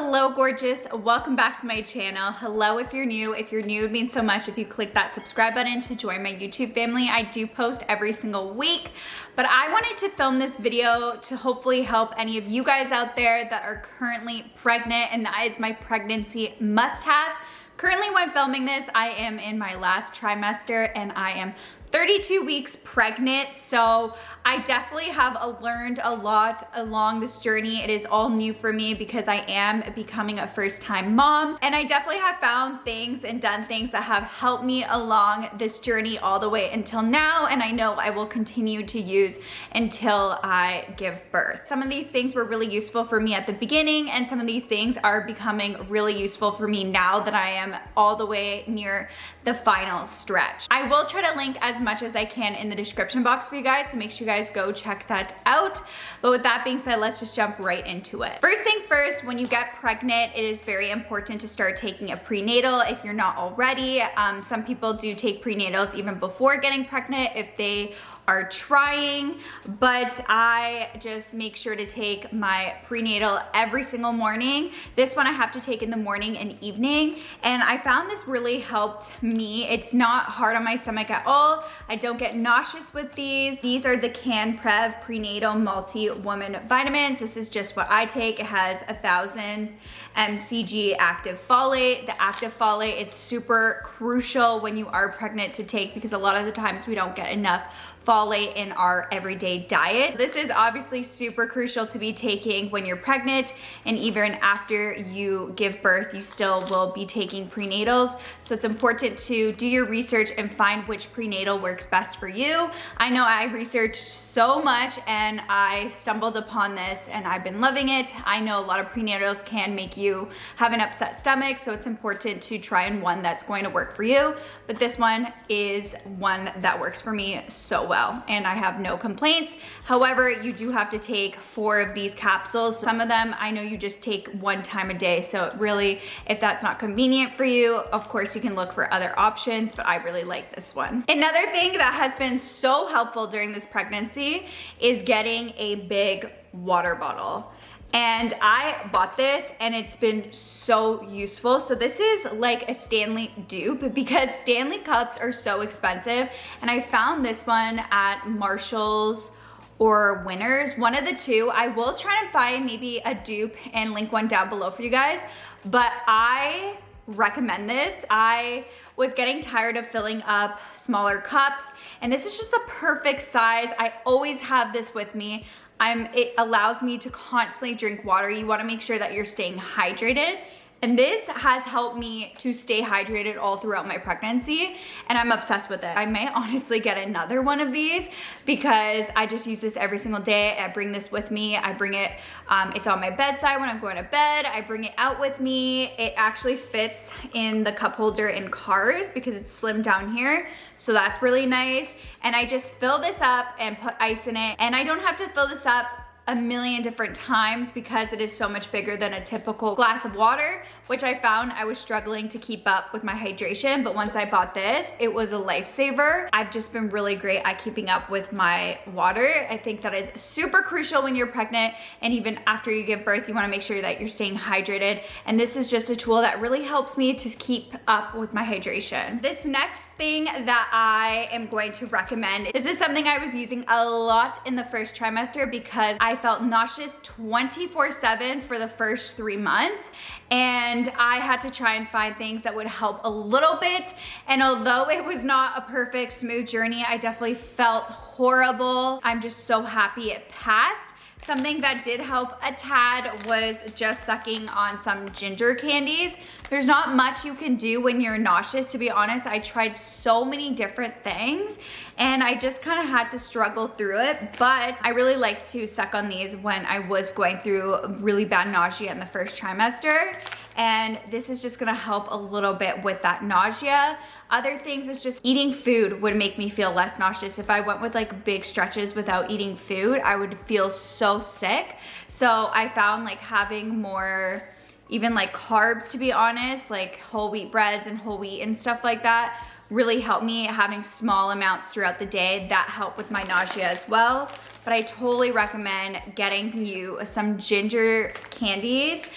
Hello gorgeous, welcome back to my channel. Hello if you're new. If you're new, it means so much if you click that subscribe button to join my YouTube family. I do post every single week, but I wanted to film this video to hopefully help any of you guys out there that are currently pregnant, and that is my pregnancy must-haves. Currently when filming this, I am in my last trimester and I am 32 weeks pregnant, so I definitely have learned a lot along this journey. It is all new for me because I am becoming a first-time mom, and I definitely have found things and done things that have helped me along this journey all the way until now, and I know I will continue to use until I give birth. Some of these things were really useful for me at the beginning, and some of these things are becoming really useful for me now that I am all the way near the final stretch. I will try to link as much as I can in the description box for you guys, so make sure you guys go check that out. But with that being said, let's just jump right into it. First things first, when you get pregnant, it is very important to start taking a prenatal if you're not already. Some people do take prenatals even before getting pregnant if they are trying, but I just make sure to take my prenatal every single morning. This one I have to take in the morning and evening, and I found this really helped me. It's not hard on my stomach at all. I don't get nauseous with these. These are the CanPrev Prenatal Multi-Woman Vitamins. This is just what I take. It has 1,000 mcg active folate. The active folate is super crucial when you are pregnant to take because a lot of the times we don't get enough folate in our everyday diet. This is obviously super crucial to be taking when you're pregnant, and even after you give birth, you still will be taking prenatals. So it's important to do your research and find which prenatal works best for you. I know I researched so much and I stumbled upon this and I've been loving it. I know a lot of prenatals can make you have an upset stomach, so it's important to try one that's going to work for you. But this one is one that works for me so well, and I have no complaints. However, you do have to take 4 of these capsules. Some of them I know you just take 1 time a day, so really, if that's not convenient for you, of course you can look for other options, but I really like this one. Another thing that has been so helpful during this pregnancy is getting a big water bottle. And I bought this and it's been so useful. So this is like a Stanley dupe because Stanley cups are so expensive. And I found this one at Marshall's or Winners, one of the two. I will try to find maybe a dupe and link one down below for you guys, but I recommend this. I was getting tired of filling up smaller cups, and this is just the perfect size. I always have this with me. It allows me to constantly drink water. You wanna make sure that you're staying hydrated. And this has helped me to stay hydrated all throughout my pregnancy, and I'm obsessed with it. I may honestly get another one of these because I just use this every single day. I bring this with me. I bring it, it's on my bedside when I'm going to bed. I bring it out with me. It actually fits in the cup holder in cars because it's slim down here. So that's really nice. And I just fill this up and put ice in it. And I don't have to fill this up a million different times because it is so much bigger than a typical glass of water, which I found I was struggling to keep up with my hydration. But once I bought this, it was a lifesaver. I've just been really great at keeping up with my water. I think that is super crucial when you're pregnant, and even after you give birth, you wanna make sure that you're staying hydrated. And this is just a tool that really helps me to keep up with my hydration. This next thing that I am going to recommend, this is something I was using a lot in the first trimester because I felt nauseous 24/7 for the first 3 months, and I had to try and find things that would help a little bit. And although it was not a perfect smooth journey, I definitely felt horrible. I'm just so happy it passed. Something that did help a tad was just sucking on some ginger candies. There's not much you can do when you're nauseous, to be honest. I tried so many different things and I just kind of had to struggle through it, but I really like to suck on these when I was going through really bad nausea in the first trimester. And this is just gonna help a little bit with that nausea. Other things is just eating food would make me feel less nauseous. If I went with like big stretches without eating food, I would feel so sick. So I found like having more, even like carbs, to be honest, like whole wheat breads and whole wheat and stuff like that really helped me. Having small amounts throughout the day, that helped with my nausea as well. But I totally recommend getting you some ginger candies.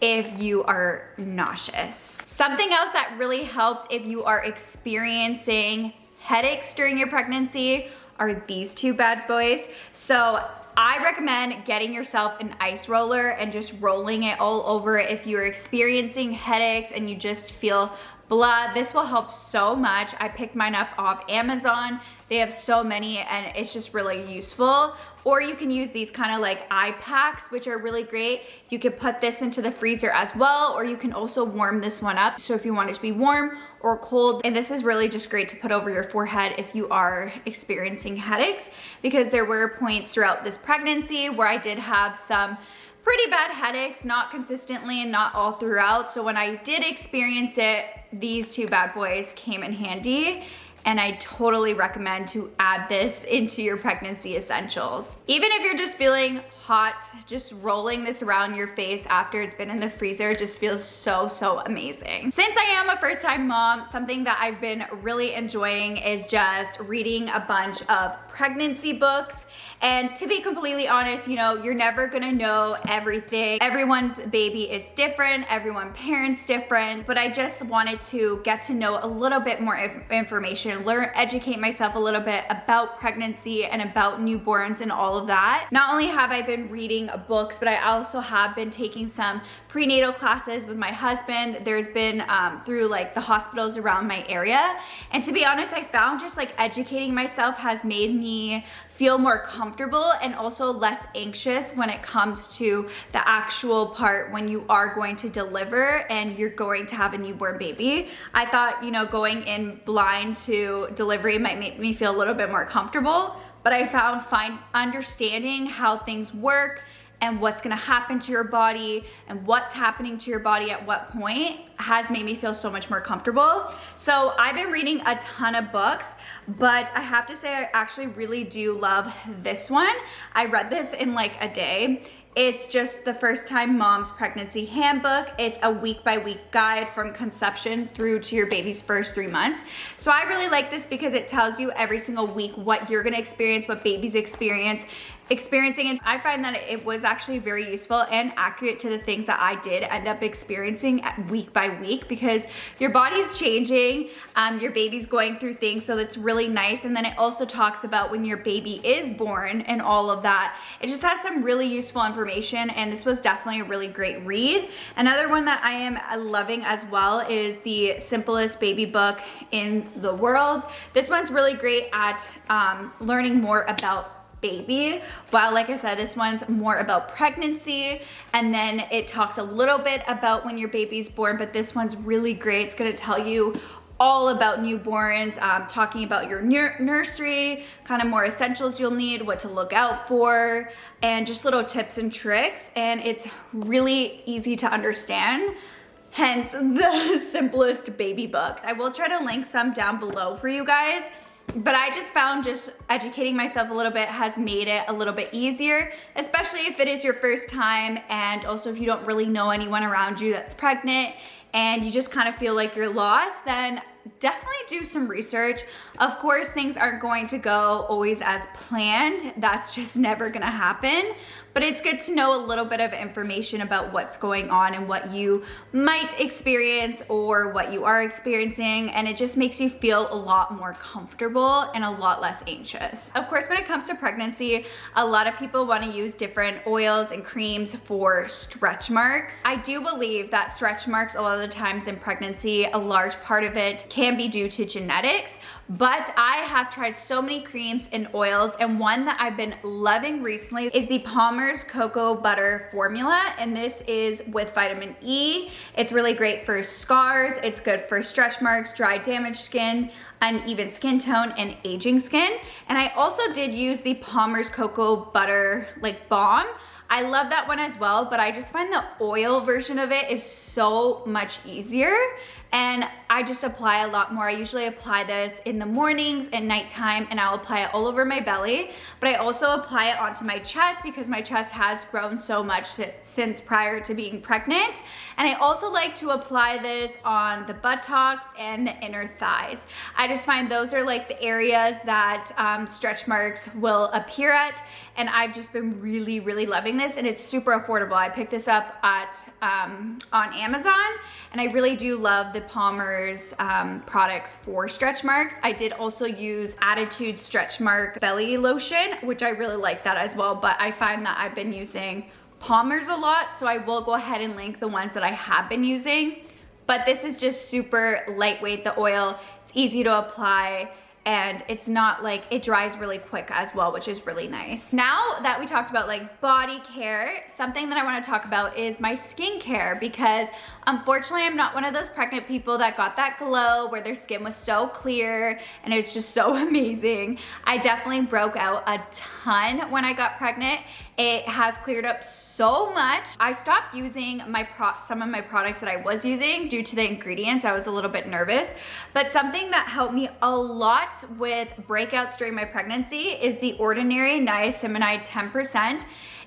if you are nauseous. Something else that really helped if you are experiencing headaches during your pregnancy are these two bad boys. So I recommend getting yourself an ice roller and just rolling it all over if you're experiencing headaches and you just feel blood. This will help so much. I picked mine up off Amazon. They have so many and it's just really useful. Or you can use these kind of like eye packs, which are really great. You could put this into the freezer as well, or you can also warm this one up. So if you want it to be warm or cold, and this is really just great to put over your forehead if you are experiencing headaches, because there were points throughout this pregnancy where I did have some pretty bad headaches, not consistently and not all throughout. So when I did experience it, these two bad boys came in handy. And I totally recommend to add this into your pregnancy essentials. Even if you're just feeling hot, just rolling this around your face after it's been in the freezer just feels so, so amazing. Since I am a first-time mom, something that I've been really enjoying is just reading a bunch of pregnancy books. And to be completely honest, you know, you're never gonna know everything. Everyone's baby is different, everyone's parent's different, but I just wanted to get to know a little bit more information, educate myself a little bit about pregnancy and about newborns and all of that. Not only have I been reading books, but I also have been taking some prenatal classes with my husband. There's been through like the hospitals around my area. And to be honest, I found just like educating myself has made me feel more comfortable and also less anxious when it comes to the actual part when you are going to deliver and you're going to have a newborn baby. I thought, you know, going in blind to delivery might make me feel a little bit more comfortable, but I found understanding how things work and what's gonna happen to your body and what's happening to your body at what point has made me feel so much more comfortable. So I've been reading a ton of books, but I have to say I actually really do love this one. I read this in like a day. It's just the First Time Mom's Pregnancy Handbook. It's a week-by-week guide from conception through to your baby's first 3 months. So I really like this because it tells you every single week what you're gonna experience, what babies experiencing, and I find that it was actually very useful and accurate to the things that I did end up experiencing week by week, because your body's changing, your baby's going through things, so that's really nice. And then it also talks about when your baby is born and all of that. It just has some really useful information, and this was definitely a really great read. Another one that I am loving as well is the Simplest Baby Book in the World. This one's really great at learning more about baby, while like I said, this one's more about pregnancy, and then it talks a little bit about when your baby's born, but this one's really great. It's gonna tell you all about newborns, talking about your nursery, kind of more essentials you'll need, what to look out for, and just little tips and tricks, and it's really easy to understand. Hence the Simplest Baby Book. I will try to link some down below for you guys. But I just found just educating myself a little bit has made it a little bit easier, especially if it is your first time, and also if you don't really know anyone around you that's pregnant and you just kind of feel like you're lost, then definitely do some research. Of course, things aren't going to go always as planned. That's just never gonna happen. But it's good to know a little bit of information about what's going on and what you might experience or what you are experiencing, and it just makes you feel a lot more comfortable and a lot less anxious. Of course, when it comes to pregnancy, a lot of people want to use different oils and creams for stretch marks. I do believe that stretch marks a lot of the times in pregnancy, a large part of it can be due to genetics, but I have tried so many creams and oils, and one that I've been loving recently is the Palmer's Cocoa Butter Formula, and this is with vitamin E. It's really great for scars, it's good for stretch marks, dry damaged skin, uneven skin tone, and aging skin. And I also did use the Palmer's Cocoa Butter like balm. I love that one as well, but I just find the oil version of it is so much easier and I just apply a lot more. I usually apply this in the mornings and nighttime, and I'll apply it all over my belly, but I also apply it onto my chest because my chest has grown so much since prior to being pregnant. And I also like to apply this on the buttocks and the inner thighs. I just find those are like the areas that stretch marks will appear at, and I've just been really, really loving this, and it's super affordable. I picked this up at on Amazon, and I really do love the Palmer's products for stretch marks. I did also use Attitude Stretch Mark Belly Lotion, which I really like that as well, but I find that I've been using Palmer's a lot, so I will go ahead and link the ones that I have been using. But this is just super lightweight, the oil, it's easy to apply, and it's not like, it dries really quick as well, which is really nice. Now that we talked about like body care, something that I wanna talk about is my skincare, because unfortunately I'm not one of those pregnant people that got that glow where their skin was so clear and it's just so amazing. I definitely broke out a ton when I got pregnant. It has cleared up so much. I stopped using some of my products that I was using due to the ingredients. I was a little bit nervous, but something that helped me a lot with breakouts during my pregnancy is the Ordinary Niacinamide 10%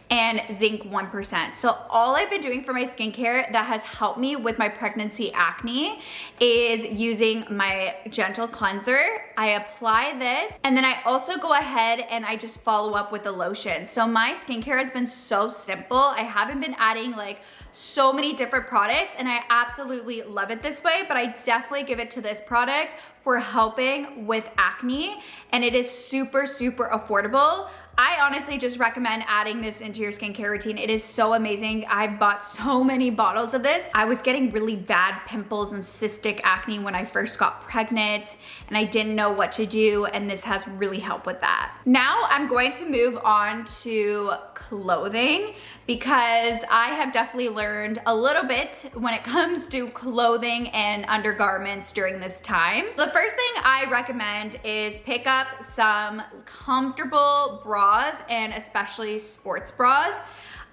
and zinc 1%. So all I've been doing for my skincare that has helped me with my pregnancy acne is using my gentle cleanser. I apply this, and then I also go ahead and I just follow up with a lotion. So my skincare has been so simple. I haven't been adding like so many different products, and I absolutely love it this way, but I definitely give it to this product for helping with acne, and it is super, super affordable. I honestly just recommend adding this into your skincare routine. It is so amazing. I've bought so many bottles of this. I was getting really bad pimples and cystic acne when I first got pregnant, and I didn't know what to do, and this has really helped with that. Now I'm going to move on to clothing, because I have definitely learned a little bit when it comes to clothing and undergarments during this time. The first thing I recommend is pick up some comfortable bras, and especially sports bras.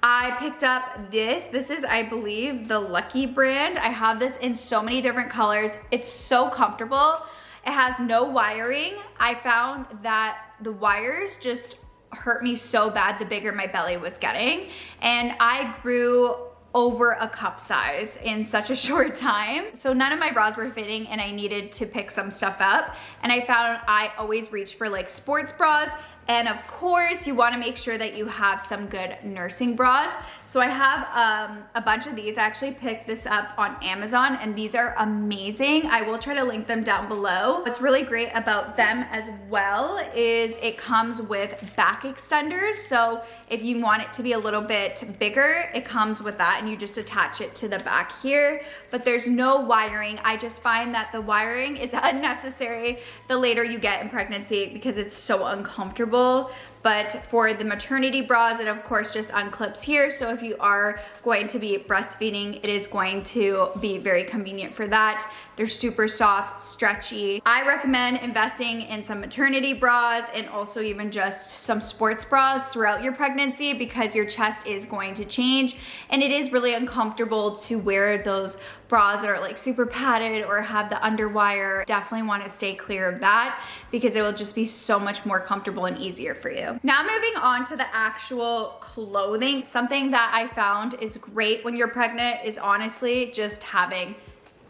I picked up this is, I believe, the Lucky brand. I have this in so many different colors. It's so comfortable. It has no wiring. I found that the wires just hurt me so bad the bigger my belly was getting, and I grew over a cup size in such a short time. So none of my bras were fitting, and I needed to pick some stuff up, and I found I always reach for like sports bras. And of course, you wanna make sure that you have some good nursing bras. So I have a bunch of these. I actually picked this up on Amazon, and these are amazing. I will try to link them down below. What's really great about them as well is it comes with back extenders. So if you want it to be a little bit bigger, it comes with that, and you just attach it to the back here. But there's no wiring. I just find that the wiring is unnecessary the later you get in pregnancy, because it's so uncomfortable. But for the maternity bras, it of course just unclips here. So if you are going to be breastfeeding, it is going to be very convenient for that. They're super soft, stretchy. I recommend investing in some maternity bras and also even just some sports bras throughout your pregnancy, because your chest is going to change, and it is really uncomfortable to wear those bras that are like super padded or have the underwire. Definitely want to stay clear of that, because it will just be so much more comfortable and easier for you. Now moving on to the actual clothing, something that I found is great when you're pregnant is honestly just having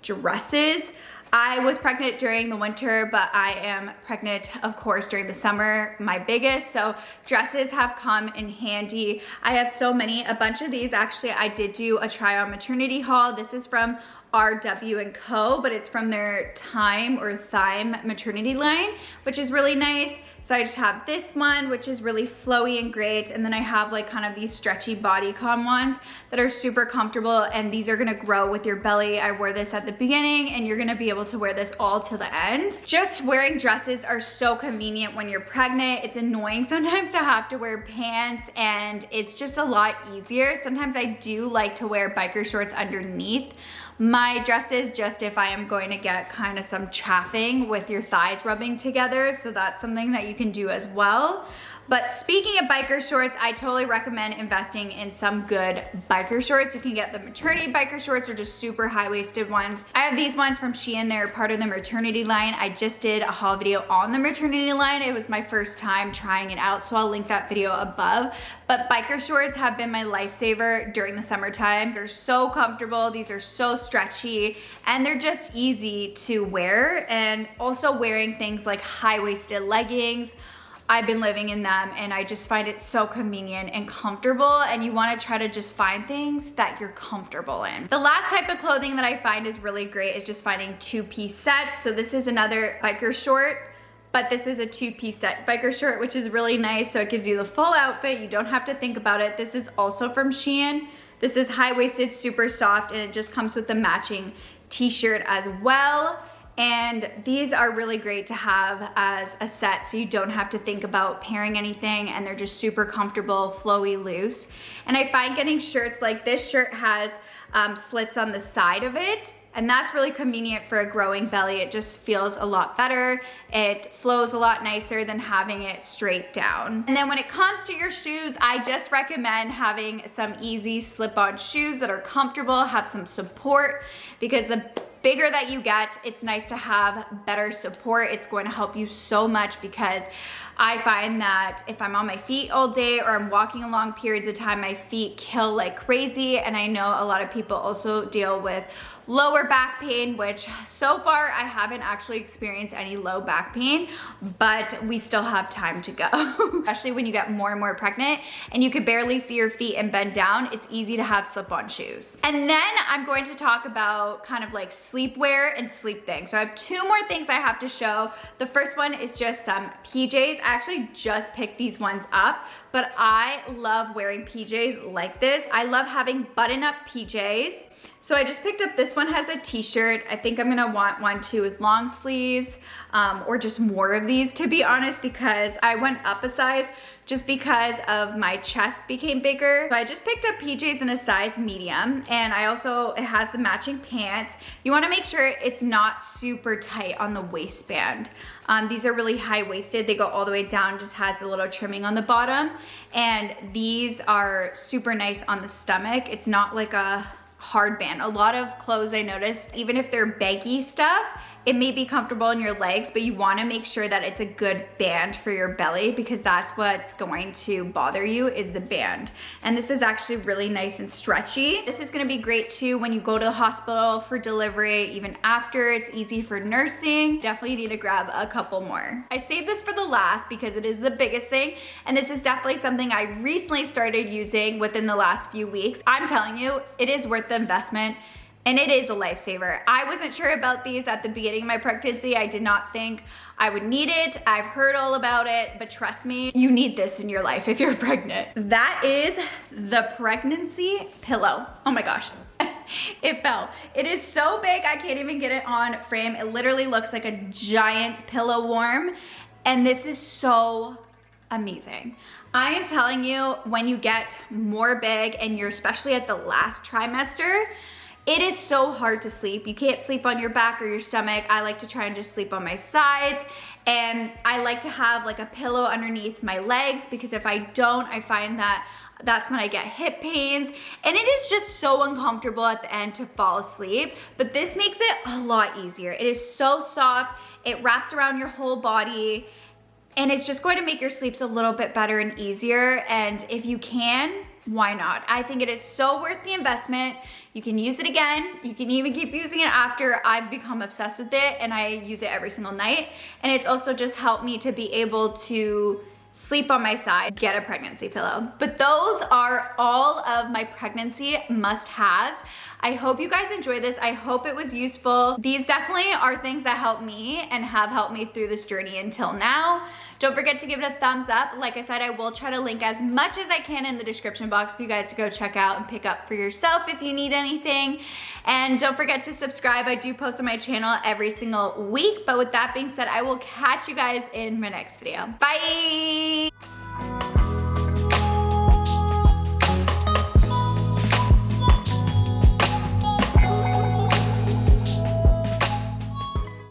dresses. I was pregnant during the winter, but I am pregnant, of course, during the summer, my biggest. So dresses have come in handy. I have so many, a bunch of these. Actually, I did do a try on maternity haul. This is from RW & Co, but it's from their Thyme maternity line, which is really nice. So I just have this one, which is really flowy and great. And then I have like kind of these stretchy bodycon ones that are super comfortable, and these are gonna grow with your belly. I wore this at the beginning, and you're gonna be able to wear this all to the end. Just wearing dresses are so convenient when you're pregnant. It's annoying sometimes to have to wear pants, and it's just a lot easier. Sometimes I do like to wear biker shorts underneath my dresses, just if I am going to get kind of some chaffing with your thighs rubbing together. So that's something that you can do as well. But speaking of biker shorts, I totally recommend investing in some good biker shorts. You can get the maternity biker shorts or just super high-waisted ones. I have these ones from Shein. They're part of the maternity line. I just did a haul video on the maternity line. It was my first time trying it out, so I'll link that video above. But biker shorts have been my lifesaver during the summertime. They're so comfortable. These are so stretchy, and they're just easy to wear. And also wearing things like high-waisted leggings, I've been living in them, and I just find it so convenient and comfortable, and you wanna try to just find things that you're comfortable in. The last type of clothing that I find is really great is just finding two-piece sets. So this is another biker short, but this is a two-piece set biker short, which is really nice. So it gives you the full outfit. You don't have to think about it. This is also from Shein. This is high-waisted, super soft, and it just comes with the matching t-shirt as well. And these are really great to have as a set, so you don't have to think about pairing anything, and they're just super comfortable, flowy, loose. And I find getting shirts like this shirt has slits on the side of it, and that's really convenient for a growing belly. It just feels a lot better. It flows a lot nicer than having it straight down. And then when it comes to your shoes, I just recommend having some easy slip-on shoes that are comfortable, have some support, because the bigger that you get, it's nice to have better support. It's going to help you so much, because I find that if I'm on my feet all day or I'm walking along periods of time, my feet kill like crazy. And I know a lot of people also deal with lower back pain, which so far I haven't actually experienced any low back pain, but we still have time to go. Especially when you get more and more pregnant and you can barely see your feet and bend down, it's easy to have slip-on shoes. And then I'm going to talk about kind of like sleepwear and sleep things. So I have two more things I have to show. The first one is just some PJs. I actually just picked these ones up, but I love wearing PJs like this. I love having button-up PJs. So I just picked up, this one has a t-shirt. I think I'm gonna want one too with long sleeves, or just more of these, to be honest, because I went up a size just because of my chest became bigger. So I just picked up PJs in a size medium, and it has the matching pants. You wanna make sure it's not super tight on the waistband. These are really high-waisted. They go all the way down, just has the little trimming on the bottom. And these are super nice on the stomach. It's not like a hard band. A lot of clothes I noticed, even if they're baggy stuff, it may be comfortable in your legs, but you wanna make sure that it's a good band for your belly, because that's what's going to bother you, is the band. And this is actually really nice and stretchy. This is gonna be great too when you go to the hospital for delivery, even after. It's easy for nursing. Definitely need to grab a couple more. I saved this for the last because it is the biggest thing, and this is definitely something I recently started using within the last few weeks. I'm telling you, it is worth the investment. And it is a lifesaver. I wasn't sure about these at the beginning of my pregnancy. I did not think I would need it. I've heard all about it, but trust me, you need this in your life if you're pregnant. That is the pregnancy pillow. Oh my gosh. It fell. It is so big, I can't even get it on frame. It literally looks like a giant pillow worm. And this is so amazing. I am telling you, when you get more big and you're especially at the last trimester, it is so hard to sleep. You can't sleep on your back or your stomach. I like to try and just sleep on my sides. And I like to have like a pillow underneath my legs, because if I don't, I find that that's when I get hip pains. And it is just so uncomfortable at the end to fall asleep. But this makes it a lot easier. It is so soft. It wraps around your whole body. And it's just going to make your sleeps a little bit better and easier. And if you can, why not? I think it is so worth the investment. You can use it again. You can even keep using it after. I've become obsessed with it, and I use it every single night. And it's also just helped me to be able to sleep on my side, get a pregnancy pillow. But those are all of my pregnancy must-haves. I hope you guys enjoyed this. I hope it was useful. These definitely are things that help me and have helped me through this journey until now. Don't forget to give it a thumbs up. Like I said, I will try to link as much as I can in the description box for you guys to go check out and pick up for yourself if you need anything. And don't forget to subscribe. I do post on my channel every single week. But with that being said, I will catch you guys in my next video. Bye!